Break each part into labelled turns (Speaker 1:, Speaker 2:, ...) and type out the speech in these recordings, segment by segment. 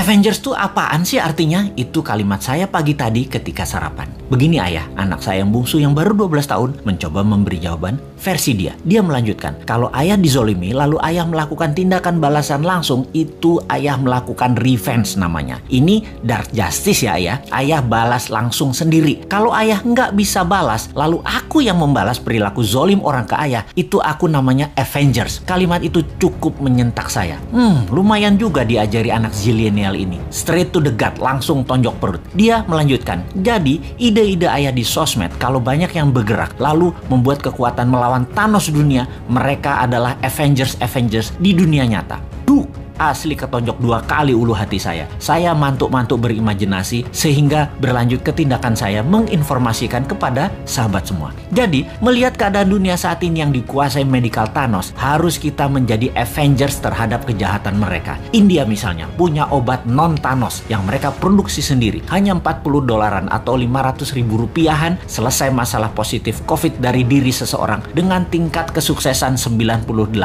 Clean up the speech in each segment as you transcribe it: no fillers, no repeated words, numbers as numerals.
Speaker 1: Avengers tuh apaan sih artinya? Itu kalimat saya pagi tadi ketika sarapan. Begini ayah, anak saya yang bungsu yang baru 12 tahun mencoba memberi jawaban versi dia. Dia melanjutkan, kalau ayah dizolimi lalu ayah melakukan tindakan balasan langsung, itu ayah melakukan revenge namanya. Ini dark justice ya ayah. Ayah balas langsung sendiri. Kalau ayah nggak bisa balas, lalu aku yang membalas perilaku zolim orang ke ayah, itu aku namanya Avengers. Kalimat itu cukup menyentak saya. Lumayan juga diajari anak zilenial ini. Straight to the gut, langsung tonjok perut. Dia melanjutkan, jadi ide-ide ayah di sosmed kalau banyak yang bergerak lalu membuat kekuatan melawan Thanos dunia, mereka adalah Avengers di dunia nyata. Asli ketonjok 2 kali ulu hati saya. Saya mantuk-mantuk berimajinasi sehingga berlanjut ke tindakan saya menginformasikan kepada sahabat semua. Jadi, melihat keadaan dunia saat ini yang dikuasai medical Thanos, harus kita menjadi Avengers terhadap kejahatan mereka. India misalnya punya obat non-Thanos yang mereka produksi sendiri. Hanya $40 atau 500 ribu rupiahan selesai masalah positif COVID dari diri seseorang dengan tingkat kesuksesan 98%.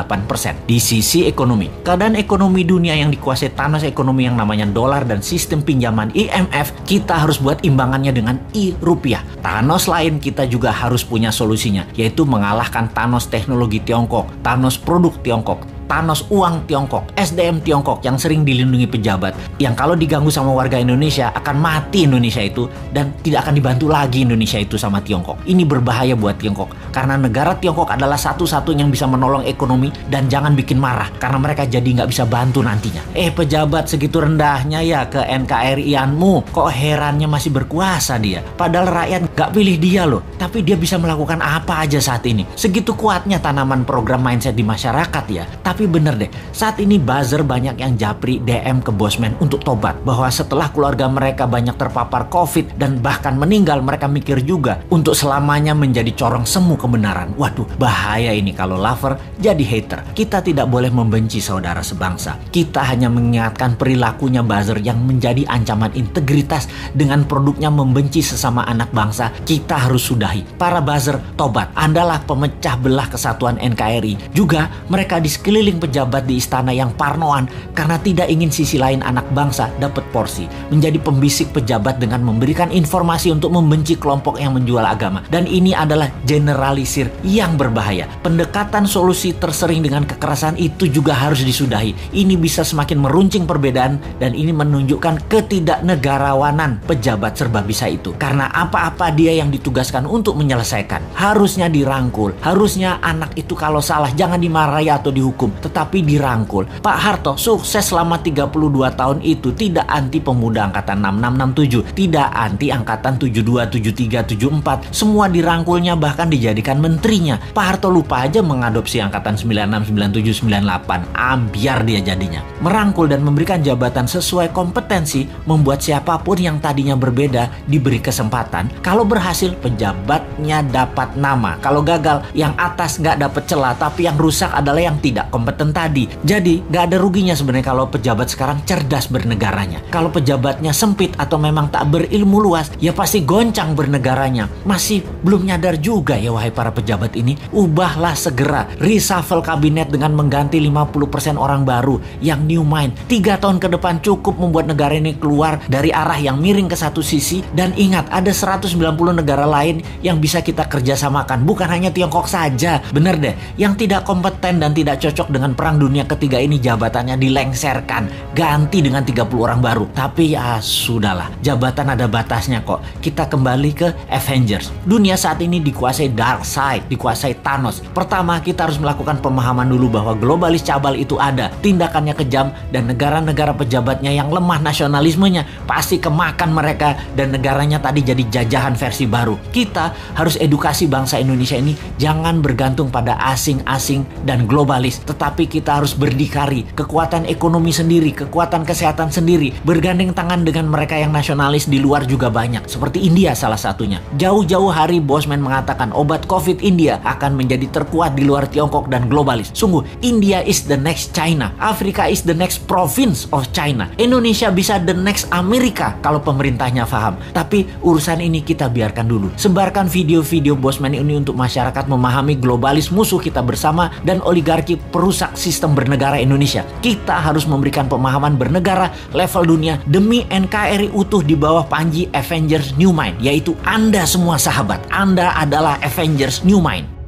Speaker 1: Di sisi ekonomi, keadaan ekonomi dunia yang dikuasai Thanos ekonomi yang namanya dolar dan sistem pinjaman IMF, kita harus buat imbangannya dengan rupiah. Thanos lain kita juga harus punya solusinya, yaitu mengalahkan Thanos teknologi Tiongkok, Thanos produk Tiongkok, Thanos uang Tiongkok, SDM Tiongkok yang sering dilindungi pejabat, yang kalau diganggu sama warga Indonesia akan mati Indonesia itu dan tidak akan dibantu lagi Indonesia itu sama Tiongkok. Ini berbahaya buat Tiongkok karena negara Tiongkok adalah satu-satunya yang bisa menolong ekonomi, dan jangan bikin marah karena mereka jadi nggak bisa bantu nantinya. Pejabat segitu rendahnya ya ke NKRI-anmu, kok herannya masih berkuasa dia, padahal rakyat nggak pilih dia loh, tapi dia bisa melakukan apa aja saat ini. Segitu kuatnya tanaman program mindset di masyarakat ya. Tapi bener deh, saat ini buzzer banyak yang japri DM ke Bosman untuk tobat, bahwa setelah keluarga mereka banyak terpapar COVID dan bahkan meninggal, mereka mikir juga untuk selamanya menjadi corong semu kebenaran. Waduh, bahaya ini kalau lover jadi hater. Kita tidak boleh membenci saudara sebangsa. Kita hanya mengingatkan perilakunya buzzer yang menjadi ancaman integritas dengan produknya membenci sesama anak bangsa. Kita harus sudahi. Para buzzer, tobat. Andalah pemecah belah kesatuan NKRI. Juga mereka di sekeliling pejabat di istana yang parnoan karena tidak ingin sisi lain anak bangsa dapat porsi, menjadi pembisik pejabat dengan memberikan informasi untuk membenci kelompok yang menjual agama. Dan ini adalah generalisir yang berbahaya. Pendekatan solusi tersering dengan kekerasan itu juga harus disudahi. Ini bisa semakin meruncing perbedaan, dan ini menunjukkan ketidaknegarawanan pejabat serba bisa itu. Karena apa-apa dia yang ditugaskan untuk menyelesaikan harusnya dirangkul. Harusnya anak itu kalau salah jangan dimarahi atau dihukum, tetapi dirangkul. Pak Harto sukses selama 32 tahun itu tidak anti pemuda angkatan 6667, tidak anti angkatan 72, 73, 74. Semua dirangkulnya, bahkan dijadikan menterinya. Pak Harto lupa aja mengadopsi angkatan 96, 97, 98. Ambiar dia jadinya. Merangkul dan memberikan jabatan sesuai kompetensi membuat siapapun yang tadinya berbeda diberi kesempatan. Kalau berhasil, pejabatnya dapat nama. Kalau gagal, yang atas nggak dapat celah, tapi yang rusak adalah yang tidak kompeten tadi. Jadi gak ada ruginya sebenarnya kalau pejabat sekarang cerdas bernegaranya. Kalau pejabatnya sempit atau memang tak berilmu luas, ya pasti goncang bernegaranya. Masih belum nyadar juga ya wahai para pejabat ini. Ubahlah segera, reshuffle kabinet dengan mengganti 50% orang baru yang new mind. 3 tahun ke depan cukup membuat negara ini keluar dari arah yang miring ke satu sisi. Dan ingat, ada 190 negara lain yang bisa kita kerjasamakan, bukan hanya Tiongkok saja. Bener deh, yang tidak kompeten dan tidak cocok dengan perang dunia ketiga ini jabatannya dilengserkan, ganti dengan 30 orang baru. Tapi ya sudahlah, jabatan ada batasnya kok. Kita kembali ke Avengers. Dunia saat ini dikuasai dark side, dikuasai Thanos. Pertama, kita harus melakukan pemahaman dulu bahwa globalis cabal itu ada, tindakannya kejam, dan negara-negara pejabatnya yang lemah nasionalismenya pasti kemakan mereka, dan negaranya tadi jadi jajahan versi baru. Kita harus edukasi bangsa Indonesia ini jangan bergantung pada asing-asing dan globalis, tetapi kita harus berdikari, kekuatan ekonomi sendiri, kekuatan kesehatan sendiri, bergandeng tangan dengan mereka yang nasionalis di luar juga banyak, seperti India salah satunya. Jauh-jauh hari Bosman mengatakan obat COVID India akan menjadi terkuat di luar Tiongkok dan globalis. Sungguh, India is the next China, Afrika is the next province of China, Indonesia bisa the next Amerika kalau pemerintahnya paham. Tapi urusan ini kita biarkan dulu. Sebarkan video-video Bosman ini untuk masyarakat memahami globalis musuh kita bersama dan oligarki perusahaan merusak sistem bernegara Indonesia. Kita harus memberikan pemahaman bernegara level dunia demi NKRI utuh di bawah panji Avengers New Mind, yaitu Anda semua sahabat. Anda adalah Avengers New Mind.